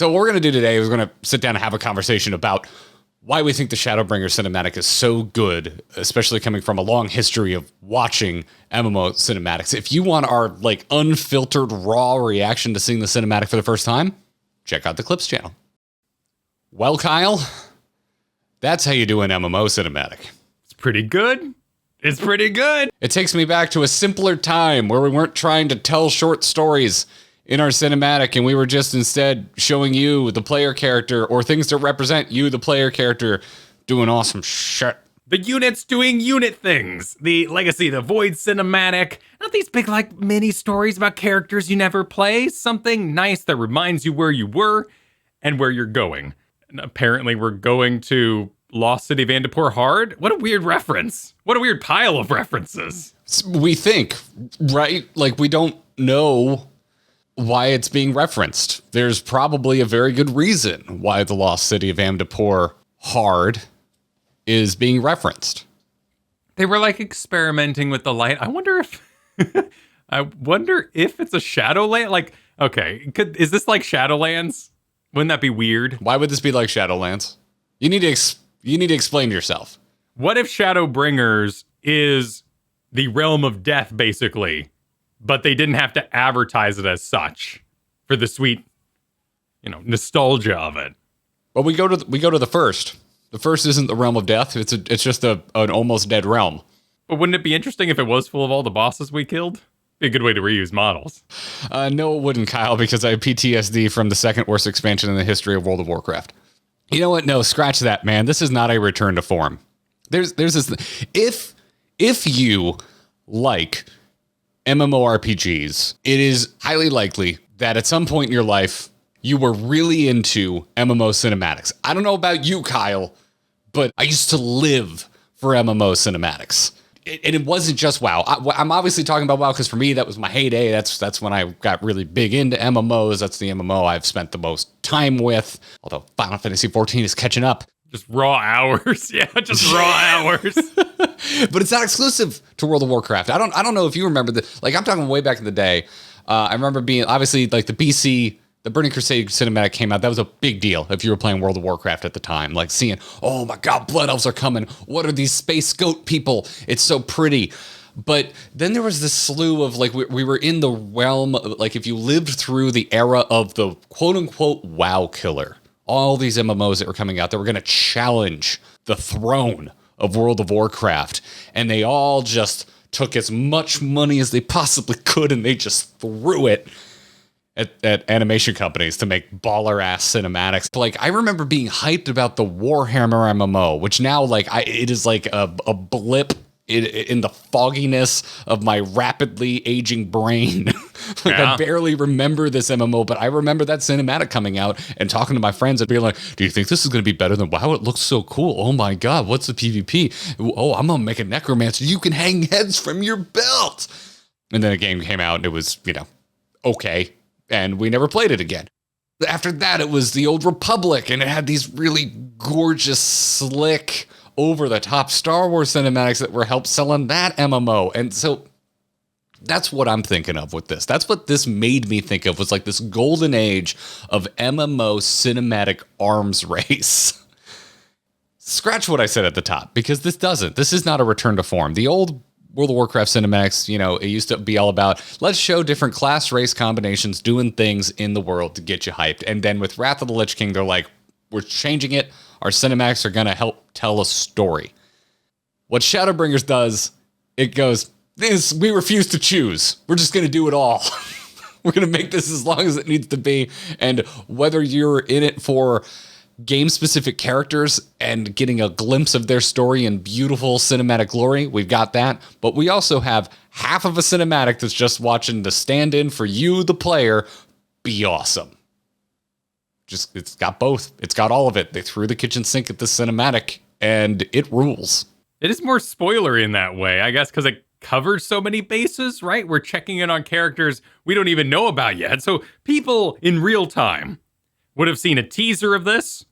So what we're going to do today is we're going to sit down and have a conversation about why we think the Shadowbringers cinematic is so good, especially coming from a long history of watching MMO cinematics. If you want our like unfiltered, raw reaction to seeing the cinematic for the first time, check out the Clips channel. Well, Kyle, that's how you do an MMO cinematic. It's pretty good. It's pretty good. It takes me back to a simpler time where we weren't trying to tell short stories in our cinematic, and we were just instead showing you, the player character, or things that represent you, the player character, doing awesome shit. The units doing unit things. The Legacy, the Void cinematic. Not these big, like, mini stories about characters you never play. Something nice that reminds you where you were and where you're going. And apparently we're going to Lost City of Vandapur Hard? What a weird reference. What a weird pile of references. We think, right? Like, we don't know why it's being referenced. There's probably a very good reason why the Lost City of Vandapur Hard is being referenced. They were like experimenting with the light. I wonder if it's a Shadowland. Like, okay, is this like Shadowlands? Wouldn't that be weird? Why would this be like Shadowlands? You need to explain yourself. What if Shadowbringers is the realm of death, basically, but they didn't have to advertise it as such for the sweet, nostalgia of it? Well, we go to the first. The first isn't the realm of death. It's just an almost dead realm. But wouldn't it be interesting if it was full of all the bosses we killed? Be a good way to reuse models. No, it wouldn't, Kyle, because I have PTSD from the second worst expansion in the history of World of Warcraft. You know what? No, scratch that, man. This is not a return to form. There's this. If you like MMORPGs, it is highly likely that at some point in your life, you were really into MMO cinematics. I don't know about you, Kyle, but I used to live for MMO cinematics. And it wasn't just WoW. I'm obviously talking about WoW because for me, that was my heyday. That's when I got really big into MMOs. That's the MMO I've spent the most time with. Although Final Fantasy XIV is catching up. Just raw hours. Yeah, just raw hours. But it's not exclusive to World of Warcraft. I don't know if you remember like I'm talking way back in the day. I remember being obviously like the Burning Crusade cinematic came out. That was a big deal if you were playing World of Warcraft at the time. Like seeing, oh my God, Blood Elves are coming. What are these space goat people? It's so pretty. But then there was this slew of like, we were in the realm, like if you lived through the era of the quote unquote WoW killer, all these MMOs that were coming out that were going to challenge the throne of World of Warcraft. And they all just took as much money as they possibly could and they just threw it at animation companies to make baller-ass cinematics. Like, I remember being hyped about the Warhammer MMO, which now, like, it is like a blip in the fogginess of my rapidly aging brain. I barely remember this MMO, but I remember that cinematic coming out and talking to my friends and being like, do you think this is going to be better than WoW? It looks so cool. Oh my God, what's the PvP? Oh, I'm going to make a necromancer. You can hang heads from your belt. And then a game came out and it was, okay. And we never played it again. After that, it was the Old Republic, and it had these really gorgeous, slick, over-the-top Star Wars cinematics that were helped selling that MMO. And so that's what I'm thinking of with this. That's what this made me think of, was like this golden age of MMO cinematic arms race. Scratch what I said at the top, because this is not a return to form. The old World of Warcraft cinematics, it used to be all about, let's show different class race combinations doing things in the world to get you hyped. And then with Wrath of the Lich King, they're like, we're changing it. Our cinematics are going to help tell a story. What Shadowbringers does, it goes, we refuse to choose. We're just going to do it all. We're going to make this as long as it needs to be. And whether you're in it for game-specific characters and getting a glimpse of their story in beautiful cinematic glory, we've got that. But we also have half of a cinematic that's just watching the stand-in for you, the player, be awesome. It's got both. It's got all of it. They threw the kitchen sink at the cinematic, and it rules. It is more spoilery in that way, I guess, because it covers so many bases, right? We're checking in on characters we don't even know about yet. So people in real time would have seen a teaser of this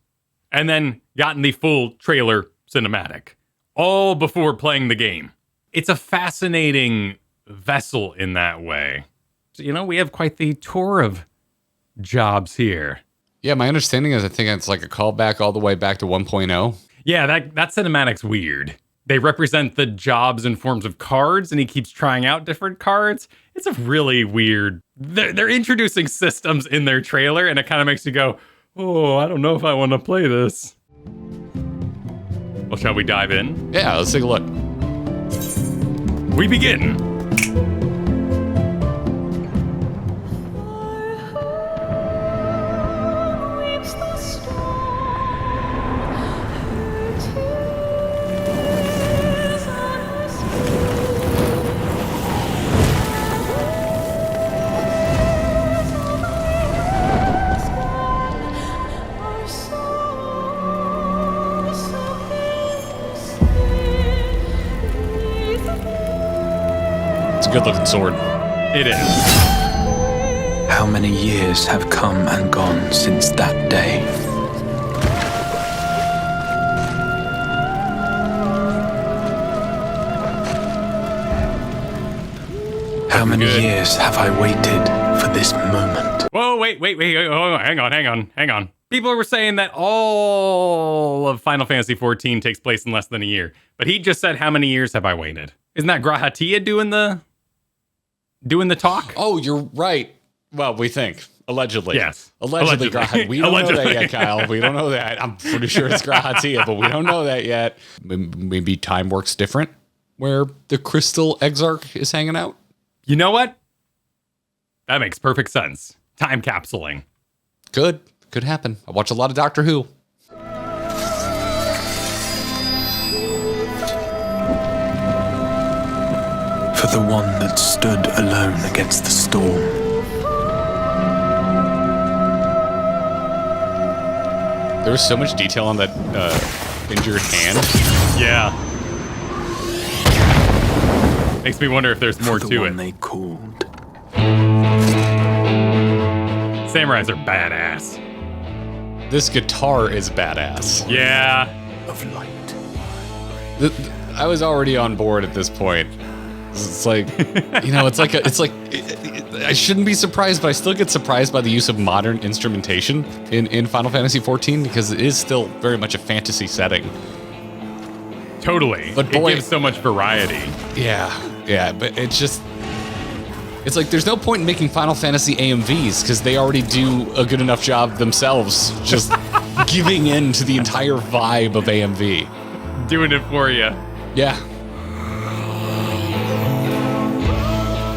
and then gotten the full trailer cinematic, all before playing the game. It's a fascinating vessel in that way. So, we have quite the tour of jobs here. Yeah, my understanding is I think it's like a callback all the way back to 1.0. Yeah, that cinematic's weird. They represent the jobs in forms of cards, and he keeps trying out different cards. It's a really weird... They're introducing systems in their trailer, and it kind of makes you go, oh, I don't know if I want to play this. Well, shall we dive in? Yeah, let's take a look. We begin. Good looking sword. It is. How many years have come and gone since that day? How many years have I waited for this moment? Whoa, wait, oh, hang on. People were saying that all of Final Fantasy XIV takes place in less than a year, but he just said, how many years have I waited? Isn't that Grahatia doing the talk? Oh, you're right. Well, we think. Allegedly. Yes. Allegedly. We don't know that yet, Kyle. We don't know that. I'm pretty sure it's Grahatia, but we don't know that yet. Maybe time works different where the Crystal Exarch is hanging out. You know what? That makes perfect sense. Time capsuling. Could happen. I watch a lot of Doctor Who. For the one that stood alone against the storm. There was so much detail on that injured hand. Yeah. Makes me wonder if there's more For the to one it. they called. Samurais are badass. This guitar is badass. Yeah. Of light. I was already on board at this point. It's like, I shouldn't be surprised, but I still get surprised by the use of modern instrumentation in Final Fantasy XIV because it is still very much a fantasy setting. Totally. But boy, it gives so much variety. Yeah, but it's like there's no point in making Final Fantasy AMVs because they already do a good enough job themselves just giving in to the entire vibe of AMV. Doing it for you. Yeah.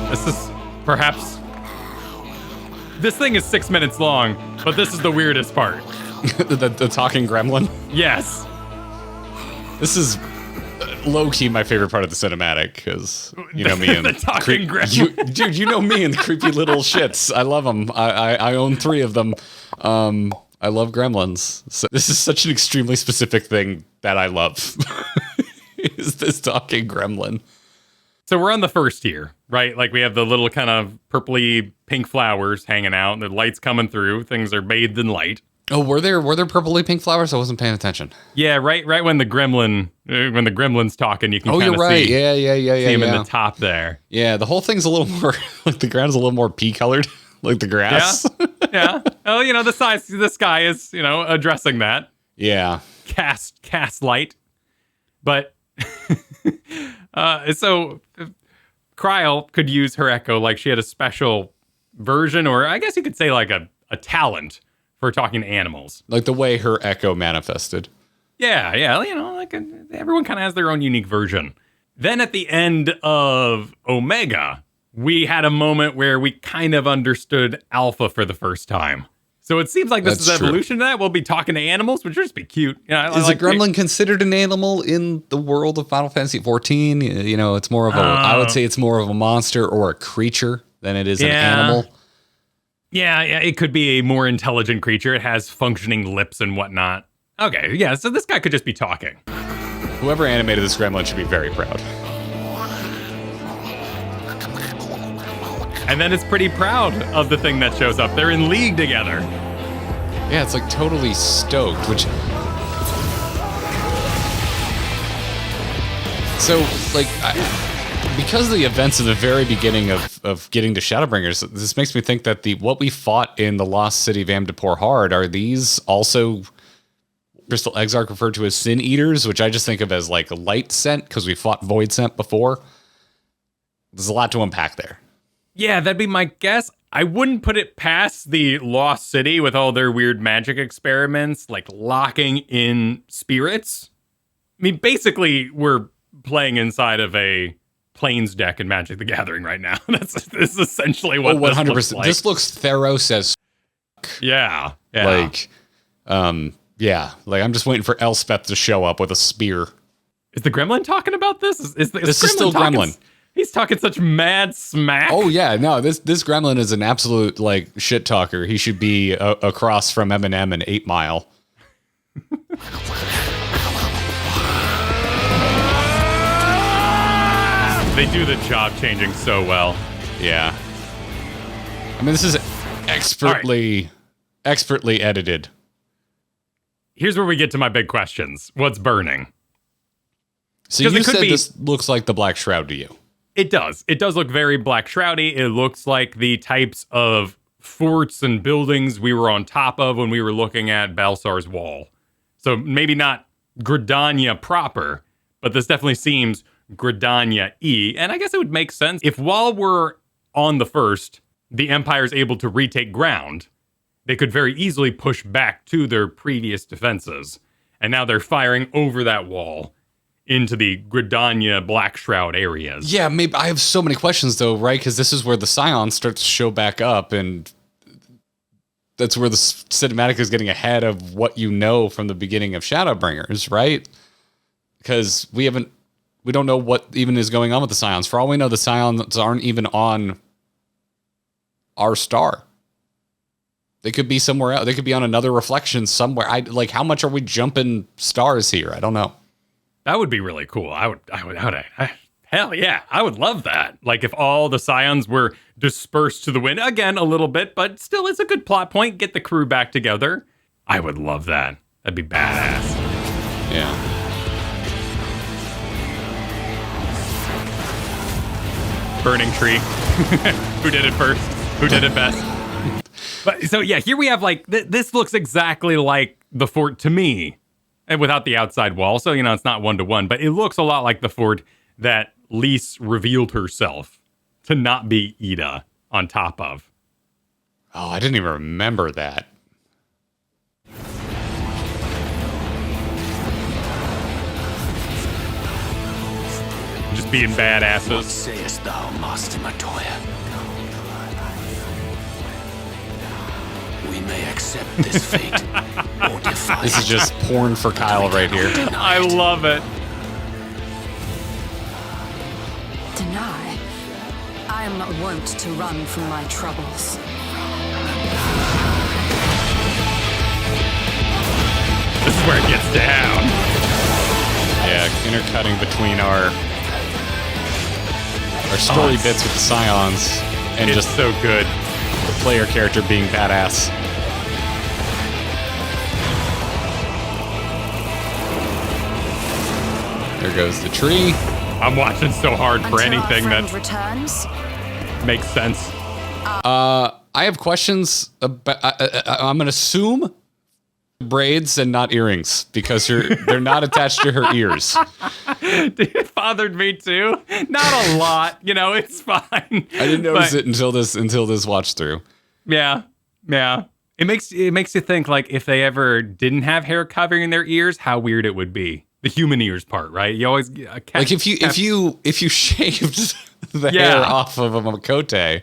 This is perhaps... This thing is 6 minutes long, but this is the weirdest part. the talking gremlin? Yes. This is low-key my favorite part of the cinematic, because you know me and the talking gremlin. Dude, you know me and the creepy little shits. I love them. I own 3 of them. I love gremlins. So this is such an extremely specific thing that I love. Is this talking gremlin? So we're on the first tier, right? Like we have the little kind of purpley pink flowers hanging out, and the light's coming through. Things are bathed in light. Oh, were there purpley pink flowers? I wasn't paying attention. Yeah, right when the gremlin's talking, you can kind of right. see. Yeah. See him in the top there. Yeah, the whole thing's a little more like the ground's a little more pea colored, like the grass. Yeah. Oh, the sky is, addressing that. Yeah. Cast light. But so Kryl could use her echo like she had a special version, or I guess you could say like a talent for talking to animals. Like the way her echo manifested. Yeah, everyone kind of has their own unique version. Then at the end of Omega, we had a moment where we kind of understood Alpha for the first time. So it seems like this is evolution to that. We'll be talking to animals, which would just be cute. Is a gremlin considered an animal in the world of Final Fantasy XIV? It's more of I would say it's more of a monster or a creature than it is an animal. Yeah, it could be a more intelligent creature. It has functioning lips and whatnot. Okay, yeah, so this guy could just be talking. Whoever animated this gremlin should be very proud. And then it's pretty proud of the thing that shows up. They're in league together. Yeah, it's like totally stoked, which... So, like, because of the events of the very beginning of of getting to Shadowbringers, this makes me think that what we fought in the Lost City of Amdapor Hard, are these also Crystal Exarch referred to as Sin Eaters, which I just think of as like a light scent because we fought Void Scent before. There's a lot to unpack there. Yeah, that'd be my guess. I wouldn't put it past the Lost City with all their weird magic experiments, like locking in spirits. I mean, basically, we're playing inside of a Plains deck in Magic the Gathering right now. This is essentially what 100%. This looks like. This looks Theros as yeah. Like, like I'm just waiting for Elspeth to show up with a spear. Is the Gremlin talking about this? This is still Gremlin. He's talking such mad smack. Oh yeah, no, this Gremlin is an absolute like shit talker. He should be across from Eminem and 8 Mile. They do the job changing so well. Yeah. I mean, this is expertly edited. Here's where we get to my big questions. What's burning? So you said this looks like the Black Shroud to you. It does. It does look very Black Shroudy. It looks like the types of forts and buildings we were on top of when we were looking at Balsar's Wall. So maybe not Gridania proper, but this definitely seems Gridania-y. And I guess it would make sense if while we're on the first, the Empire's able to retake ground, they could very easily push back to their previous defenses. And now they're firing over that wall into the Gridania Black Shroud areas. Yeah, maybe I have so many questions though, right? Because this is where the Scion starts to show back up, and that's where the cinematic is getting ahead of what you know from the beginning of Shadowbringers, right? Because we don't know what even is going on with the Scions. For all we know, the Scions aren't even on our star. They could be somewhere else. They could be on another reflection somewhere. How much are we jumping stars here? I don't know. That would be really cool. Hell yeah, I would love that. Like if all the Scions were dispersed to the wind, again, a little bit, but still it's a good plot point. Get the crew back together. I would love that. That'd be badass. Yeah. Burning tree. Who did it first? Who did it best? But so yeah, here we have like, this looks exactly like the fort to me. And without the outside wall, so, it's not 1-to-1, but it looks a lot like the fort that Lise revealed herself to not be Ida on top of. Oh, I didn't even remember that. Just being badasses. What sayest thou, Master Matoya? We may accept this fate or defy. This is just porn for Kyle right here. I love it. Deny? I am not wont to run from my troubles. This is where it gets down. Yeah, intercutting between our story bits with the Scions and It's just so good. the player character being badass. There goes the tree. I'm watching so hard for Until our anything friend that returns. makes sense. I have questions about. I'm gonna assume braids and not earrings because they're not attached to her ears. It bothered me too. Not a lot, it's fine. I didn't notice it until this watch through. Yeah. It makes you think like if they ever didn't have hair covering their ears, how weird it would be. The human ears part, right? You always Like if you shaved the hair off of a Makote,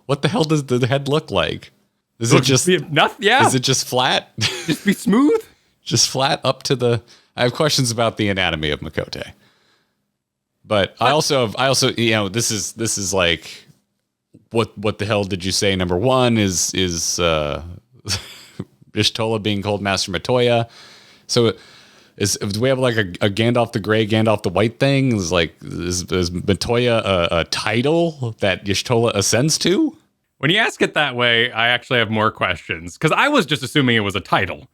what the hell does the head look like? Is it just nothing? Yeah. Is it just flat? Just be smooth? Just flat up to the. I have questions about the anatomy of Makote. But I also this is like what the hell did you say? Number one is Ishtola being called Master Matoya. So do we have like a Gandalf the Grey, Gandalf the White thing? Is Matoya a title that Y'shtola ascends to? When you ask it that way, I actually have more questions. Because I was just assuming it was a title.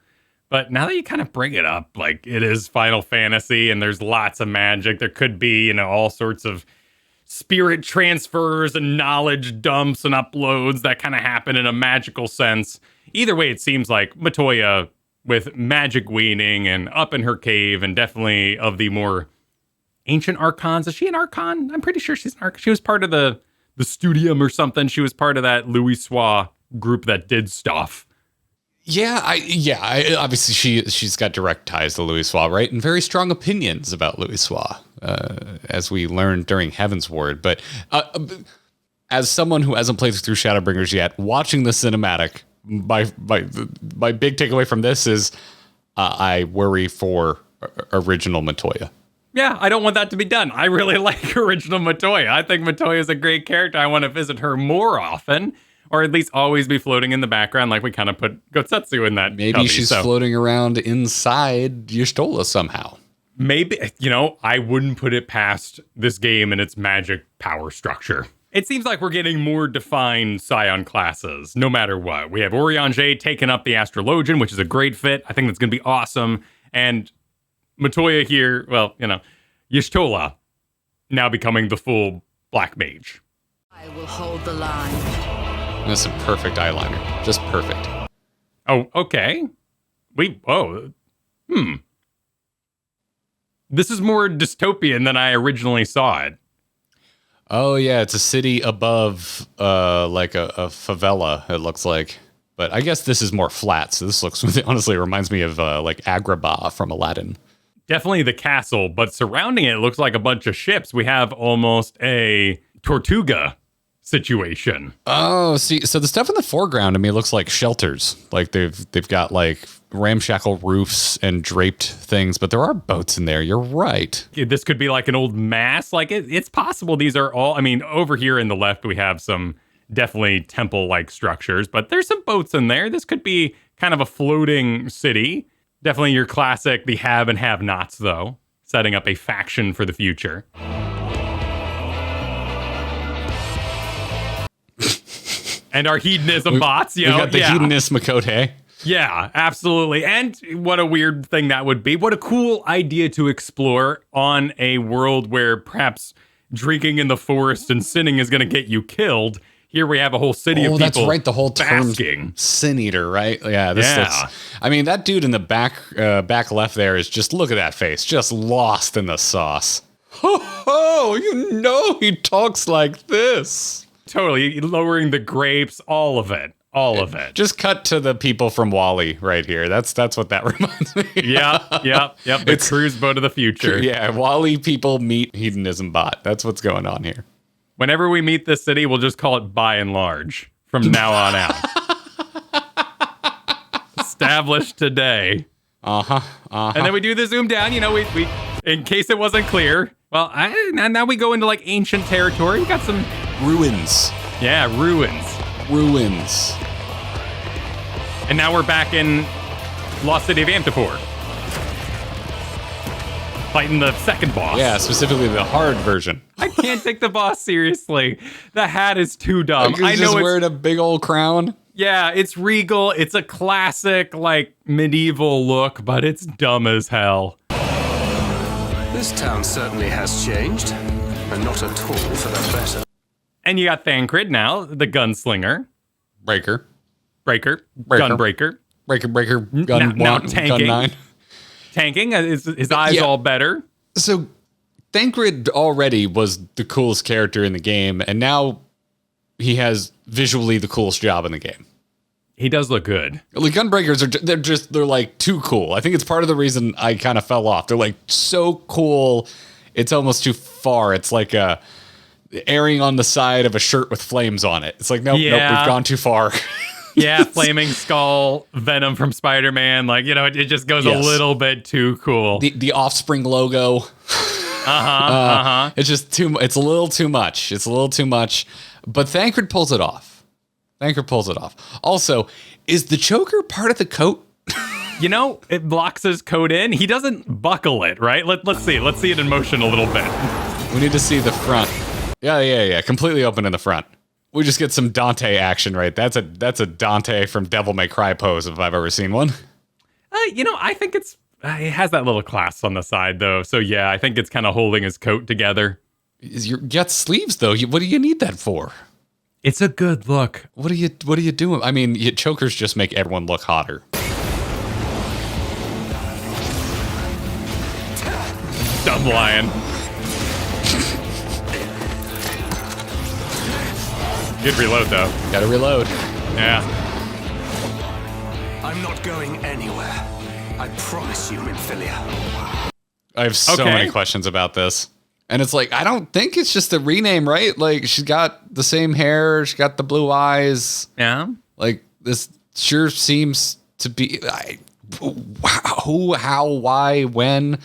But now that you kind of bring it up, like it is Final Fantasy and there's lots of magic. There could be, all sorts of spirit transfers and knowledge dumps and uploads that kind of happen in a magical sense. Either way, it seems like Matoya, with magic weaning and up in her cave, and definitely of the more ancient archons. Is she an archon? I'm pretty sure she's an archon. She was part of the Studium or something. She was part of that Louis Sois group that did stuff. Obviously, she's got direct ties to Louis Sois, right? And very strong opinions about Louis Sois, as we learned during Heaven's Ward. But as someone who hasn't played through Shadowbringers yet, watching the cinematic, my big takeaway from this is I worry for original Matoya. Yeah, I don't want that to be done. I really like original Matoya. I think Matoya is a great character. I want to visit her more often, or at least always be floating in the background like we kind of put Gotsetsu in that. Maybe she's floating around inside Y'shtola somehow. Maybe, I wouldn't put it past this game and its magic power structure. It seems like we're getting more defined Scion classes, no matter what. We have Oriange taking up the Astrologian, which is a great fit. I think that's going to be awesome. And Matoya here, Y'shtola now becoming the full Black Mage. I will hold the line. That's a perfect eyeliner. Just perfect. Oh, okay. This is more dystopian than I originally saw it. Oh, yeah, it's a city above like a favela, it looks like. But I guess this is more flat, so this honestly reminds me of like Agrabah from Aladdin. Definitely the castle, but surrounding it looks like a bunch of ships. We have almost a Tortuga situation. Oh, see, so the stuff in the foreground to me looks like shelters. Like they've got like ramshackle roofs and draped things, but there are boats in there. You're right. This could be like an old mast. Like it's possible these are all, over here in the left, we have some definitely temple-like structures, but there's some boats in there. This could be kind of a floating city. Definitely your classic, the have and have-nots, though, setting up a faction for the future. And our hedonism bots, we got the hedonist Makote. Yeah, absolutely. And what a weird thing that would be. What a cool idea to explore on a world where perhaps drinking in the forest and sinning is going to get you killed. Here we have a whole city of people. Oh, that's right. The whole term Sin Eater, right? Yeah. That dude in the back left there is just, look at that face, just lost in the sauce. He talks like this. Totally. Lowering the grapes, all of it. All of it. Just cut to the people from WALL-E right here. That's what that reminds me. Yep. The cruise boat of the future. Yeah, WALL-E people meet hedonism bot. That's what's going on here. Whenever we meet this city, we'll just call it By and Large from now on out. Established today. And then we do the zoom down. We in case it wasn't clear. Well, now we go into like ancient territory. We got some ruins. Yeah, ruins. And now we're back in Lost City of Amtapor. Fighting the second boss. Yeah, specifically the hard version. I can't take the boss seriously. The hat is too dumb. I know it's wearing a big old crown. Yeah, it's regal. It's a classic, like, medieval look, but it's dumb as hell. This town certainly has changed, and not at all for the better. And you got Thancred now, the gunslinger. Breaker. Gunbreaker. Breaker. Gun now tanking. Gun 9. Tanking, his eyes all better. So Thancred already was the coolest character in the game, and now he has visually the coolest job in the game. He does look good. Like Gunbreakers they're like too cool. I think it's part of the reason I kind of fell off. They're like so cool, it's almost too far. It's like erring on the side of a shirt with flames on it. It's like nope, we've gone too far. Yeah, Flaming Skull, Venom from Spider-Man. Like, it just goes a little bit too cool. The Offspring logo. It's just it's a little too much. But Thancred pulls it off. Also, is the choker part of the coat? It blocks his coat in. He doesn't buckle it, right? Let's see. Let's see it in motion a little bit. We need to see the front. Yeah. Completely open in the front. We just get some Dante action, right? That's a Dante from Devil May Cry pose if I've ever seen one. I think it has that little clasp on the side though. So yeah, I think it's kind of holding his coat together. You got sleeves though. What do you need that for? It's a good look. What are you doing? I mean, chokers just make everyone look hotter. Dumb lion. Good reload though. Gotta reload. Yeah. I'm not going anywhere. I promise you, Minfilia. I have so many questions about this. And it's like, I don't think it's just a rename, right? Like, she's got the same hair. She got the blue eyes. Yeah. Like, this sure seems to be... who, how, why, when...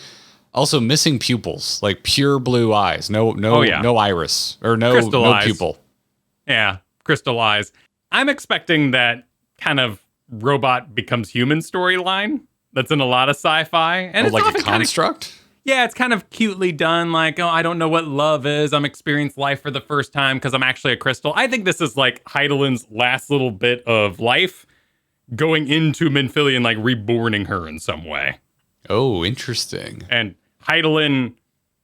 Also, missing pupils, like pure blue eyes, no iris or no pupil. Yeah, crystal eyes. I'm expecting that kind of robot becomes human storyline that's in a lot of sci-fi, and it's like a construct. It's kind of cutely done. Like, oh, I don't know what love is. I'm experiencing life for the first time because I'm actually a crystal. I think this is like Hydaelyn's last little bit of life, going into Minfilia and like reborning her in some way. Oh, interesting. And Hydaelyn,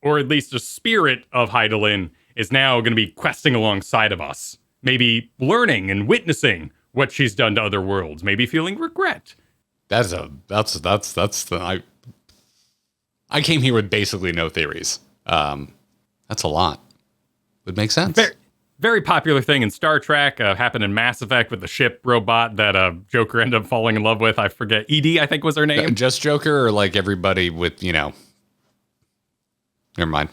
or at least a spirit of Hydaelyn, is now going to be questing alongside of us. Maybe learning and witnessing what she's done to other worlds. Maybe feeling regret. That's the I came here with basically no theories. That's a lot. Would make sense. Very popular thing in Star Trek. Happened in Mass Effect with the ship robot that Joker ended up falling in love with. I forget. Edie, I think was her name. Just Joker, or like everybody with, Never mind.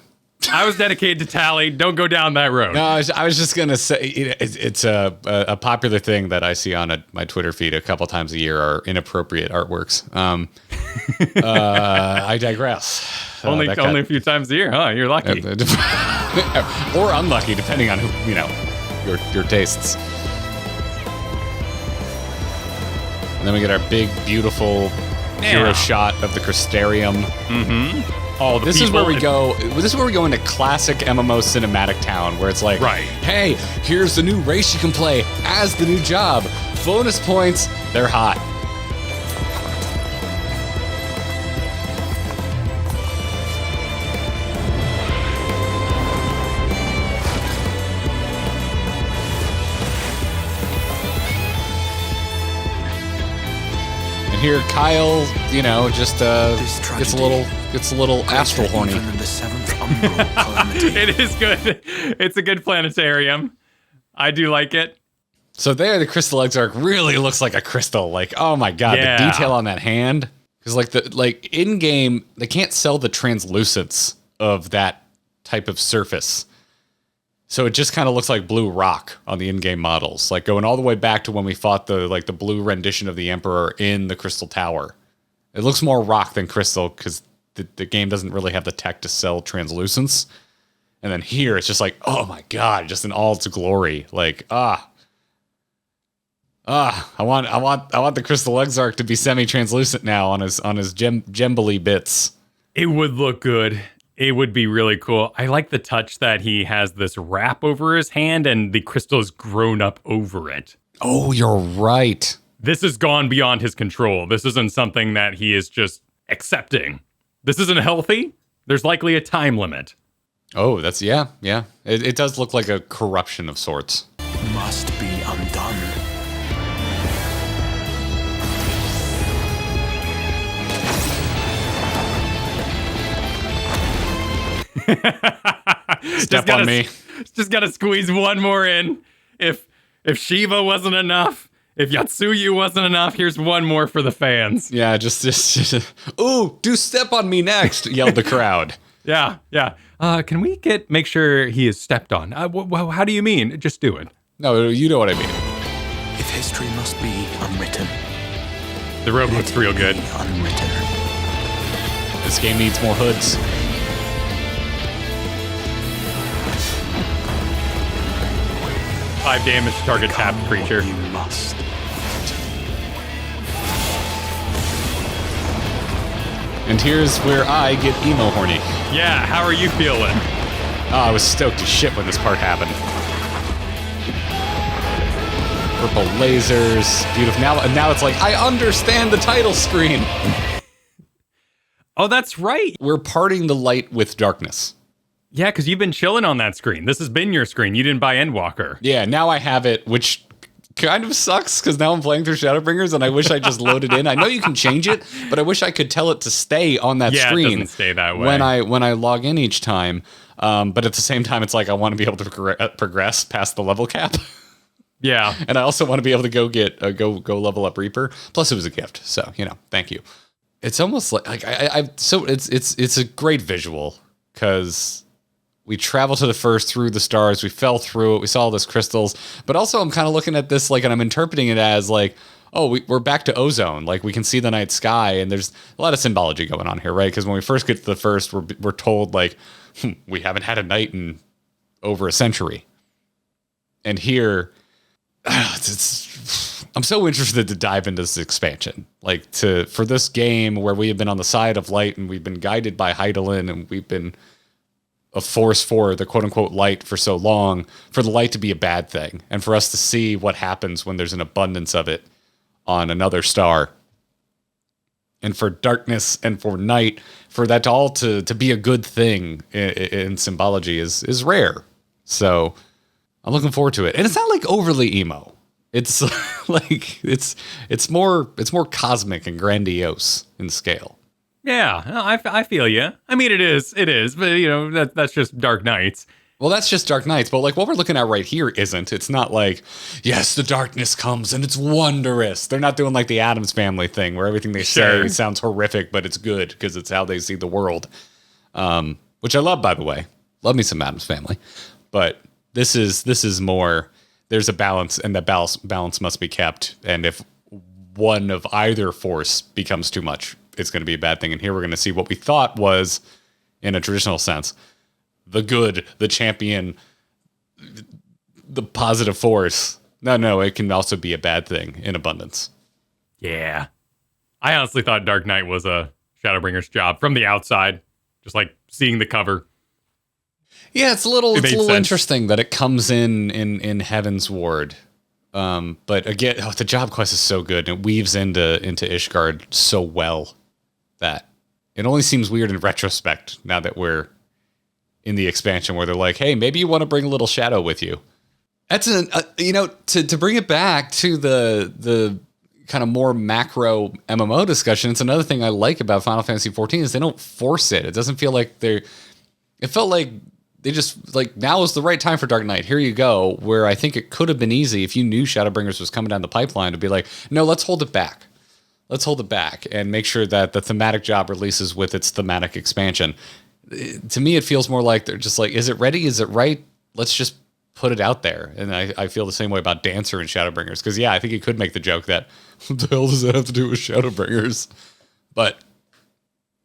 I was dedicated to Tally. Don't go down that road. No, I was just going to say it's a popular thing that I see on my Twitter feed a couple times a year are inappropriate artworks. I digress. Only a few times a year, huh? You're lucky. Or unlucky, depending on who, your tastes. And then we get our big, beautiful hero shot of the Crystarium. Mm-hmm. This is where we go into classic MMO cinematic town, where it's like, hey, here's the new race you can play as the new job. Bonus points, they're hot. And here Kyle, just gets a little astral horny. It is good. It's a good planetarium. I do like it. So there, the Crystal Exarch really looks like a crystal. Like, oh my god, the detail on that hand. Because in game, they can't sell the translucence of that type of surface. So it just kind of looks like blue rock on the in-game models. Like going all the way back to when we fought the blue rendition of the Emperor in the Crystal Tower. It looks more rock than crystal because the game doesn't really have the tech to sell translucence. And then here it's just like, oh my god, just in all its glory. Like, I want the Crystal Exarch to be semi-translucent now on his gembly bits. It would look good. It would be really cool. I like the touch that he has this wrap over his hand and the crystal is grown up over it. Oh, you're right. This has gone beyond his control. This isn't something that he is just accepting. This isn't healthy. There's likely a time limit. Oh, that's, yeah. It does look like a corruption of sorts. Must be undone. Step on me. Just gotta squeeze one more in. If Shiva wasn't enough, if Yatsuyu wasn't enough, here's one more for the fans. Yeah, just ooh, do step on me next, yelled the crowd. Yeah. Can we make sure he is stepped on? How do you mean? Just do it. No, you know what I mean. If history must be unwritten, the robe looks real good. Unwritten. This game needs more hoods. Five damage to target tapped creature. You must. And here's where I get emo horny. Yeah, how are you feeling? Oh, I was stoked as shit when this part happened. Purple lasers, beautiful. Now it's like, I understand the title screen. Oh, that's right. We're parting the light with darkness. Yeah, because you've been chilling on that screen. This has been your screen. You didn't buy Endwalker. Yeah, now I have it, which kind of sucks because now I'm playing through Shadowbringers and I wish I just loaded in. I know you can change it, but I wish I could tell it to stay on that screen. It doesn't stay that way. When I log in each time. But at the same time, it's like I want to be able to progress past the level cap. Yeah. And I also want to be able to go get go level up Reaper. Plus, it was a gift, so thank you. It's almost like it's a great visual because we traveled to the first through the stars. We fell through it. We saw all those crystals. But also, I'm kind of looking at this like, and I'm interpreting it as like, oh, we're back to ozone. Like we can see the night sky, and there's a lot of symbology going on here, right? Because when we first get to the first, we're told like we haven't had a night in over a century, and here. I'm so interested to dive into this expansion, like for this game where we have been on the side of light and we've been guided by Hydaelyn and we've been a force for the quote unquote light for so long, for the light to be a bad thing and for us to see what happens when there's an abundance of it on another star, and for darkness and for night, for that all to be a good thing in symbology is rare. So I'm looking forward to it. And it's not like overly emo. It's like it's more cosmic and grandiose in scale. Yeah, no, I feel you. I mean, it is, but that's just Dark Knights. Well, that's just Dark Knights, but like what we're looking at right here isn't. It's not like, yes, the darkness comes and it's wondrous. They're not doing like the Addams Family thing where everything they say sounds horrific, but it's good because it's how they see the world. Which I love, by the way. Love me some Addams Family. But this is more, there's a balance, and that balance must be kept. And if one of either force becomes too much, it's going to be a bad thing. And here we're going to see what we thought was, in a traditional sense, the good, the champion, the positive force. No, it can also be a bad thing in abundance. Yeah. I honestly thought Dark Knight was a Shadowbringers job from the outside, just like seeing the cover. Yeah, it's a little sense. interesting that it comes in Heaven's Ward. But again, the job quest is so good, and it weaves into Ishgard so well that it only seems weird in retrospect now that we're in the expansion where they're like, hey, maybe you want to bring a little shadow with you. That's to bring it back to the kind of more macro MMO discussion. It's another thing I like about Final Fantasy XIV is they don't force it. It doesn't feel like it felt like they just like, now is the right time for Dark Knight. Here you go. Where I think it could have been easy if you knew Shadowbringers was coming down the pipeline to be like, no, let's hold it back. Let's hold it back and make sure that the thematic job releases with its thematic expansion. To me, it feels more like they're just like, is it ready? Is it right? Let's just put it out there. And I feel the same way about Dancer and Shadowbringers. Because, yeah, I think you could make the joke that, what the hell does that have to do with Shadowbringers? But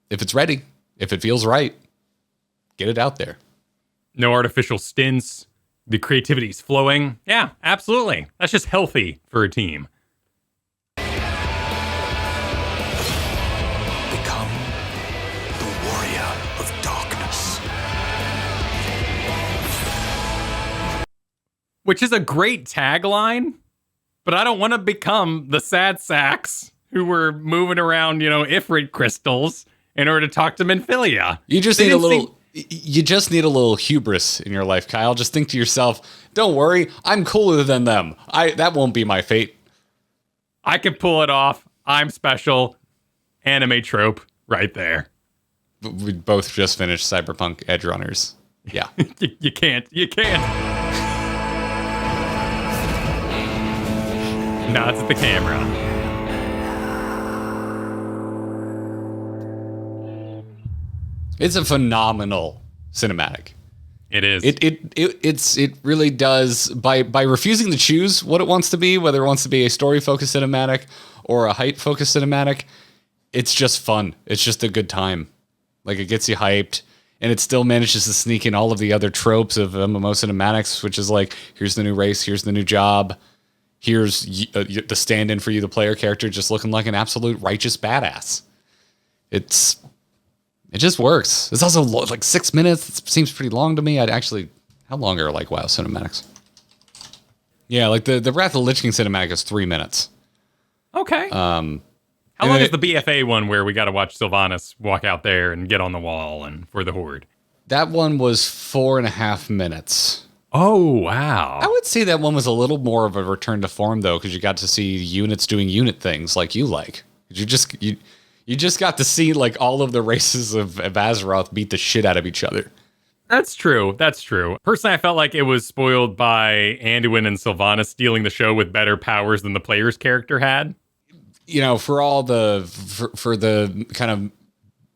if it's ready, if it feels right, get it out there. No artificial stints. The creativity's flowing. Yeah, absolutely. That's just healthy for a team. Become the warrior of darkness. Which is a great tagline, but I don't want to become the sad sacks who were moving around, Ifrit crystals in order to talk to Minfilia. You just need a little hubris in your life, Kyle. Just think to yourself, don't worry, I'm cooler than them. That won't be my fate. I can pull it off. I'm special. Anime trope right there. We both just finished Cyberpunk Edge Runners. Yeah. You can't. Nods at the camera. It's a phenomenal cinematic. It is. It really does, by refusing to choose what it wants to be, whether it wants to be a story focused cinematic or a hype focused cinematic. It's just fun. It's just a good time. Like, it gets you hyped, and it still manages to sneak in all of the other tropes of MMO cinematics, which is like, here's the new race, here's the new job, here's the stand-in for you, the player character, just looking like an absolute righteous badass. It just works. It's also like 6 minutes. It seems pretty long to me. How long are like WoW cinematics? Yeah, like the Wrath of the Lich King cinematic is 3 minutes. Okay. How long is the BFA one where we got to watch Sylvanas walk out there and get on the wall and for the Horde? That one was 4.5 minutes. Oh, wow. I would say that one was a little more of a return to form, though, because you got to see units doing unit things like you like. You just got to see like all of the races of Azeroth beat the shit out of each other. That's true. That's true. Personally, I felt like it was spoiled by Anduin and Sylvanas stealing the show with better powers than the player's character had. You know, for the kind of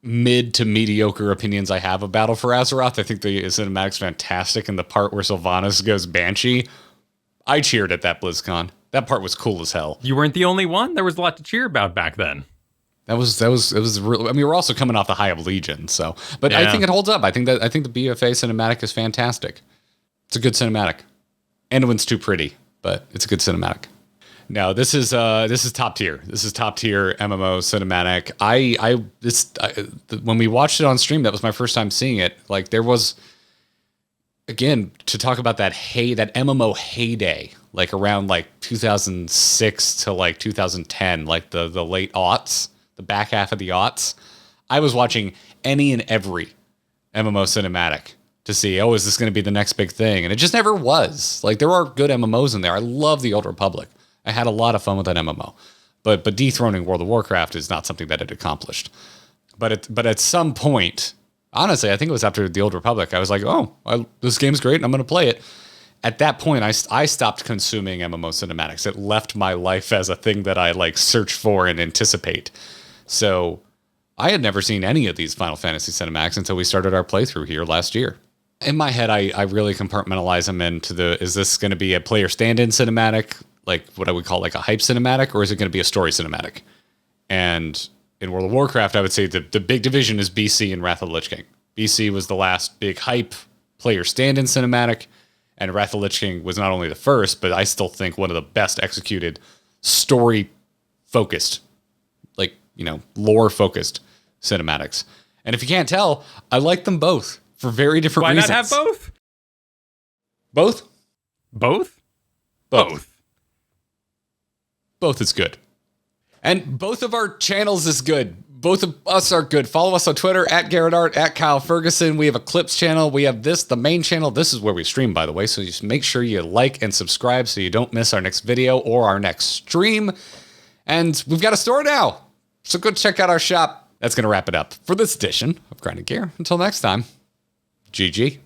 mid to mediocre opinions I have of Battle for Azeroth, I think the cinematic's fantastic. And the part where Sylvanas goes Banshee, I cheered at that BlizzCon. That part was cool as hell. You weren't the only one. There was a lot to cheer about back then. It was real. I mean, we're also coming off the high of Legion, so. But Yeah. I think it holds up. I think the BFA cinematic is fantastic. It's a good cinematic. Anduin's too pretty, but it's a good cinematic. No, this is top tier. This is top tier MMO cinematic. When we watched it on stream, that was my first time seeing it. Like there was, again, to talk about that MMO heyday, like around like 2006 to like 2010, like the late aughts, the back half of the aughts. I was watching any and every MMO cinematic to see, is this going to be the next big thing? And it just never was. Like there are good MMOs in there. I love the Old Republic. I had a lot of fun with that MMO, but dethroning World of Warcraft is not something that it accomplished. But at some point, honestly, I think it was after the Old Republic, I was like, this game's great and I'm going to play it. At that point, I stopped consuming MMO cinematics. It left my life as a thing that I like search for and anticipate. So I had never seen any of these Final Fantasy cinematics until we started our playthrough here last year. In my head, I really compartmentalize them into is this going to be a player stand-in cinematic, like what I would call like a hype cinematic, or is it going to be a story cinematic? And in World of Warcraft, I would say the big division is BC and Wrath of the Lich King. BC was the last big hype player stand-in cinematic, and Wrath of the Lich King was not only the first, but I still think one of the best executed story-focused, like, lore-focused cinematics. And if you can't tell, I like them both for very different reasons. Why not have both? Both? Both? Both. Both is good. And both of our channels is good. Both of us are good. Follow us on Twitter, at Garrett Art, at Kyle Ferguson. We have a Clips channel. We have the main channel. This is where we stream, by the way. So just make sure you like and subscribe so you don't miss our next video or our next stream. And we've got a store now. So go check out our shop. That's going to wrap it up for this edition of Grinding Gear. Until next time, GG.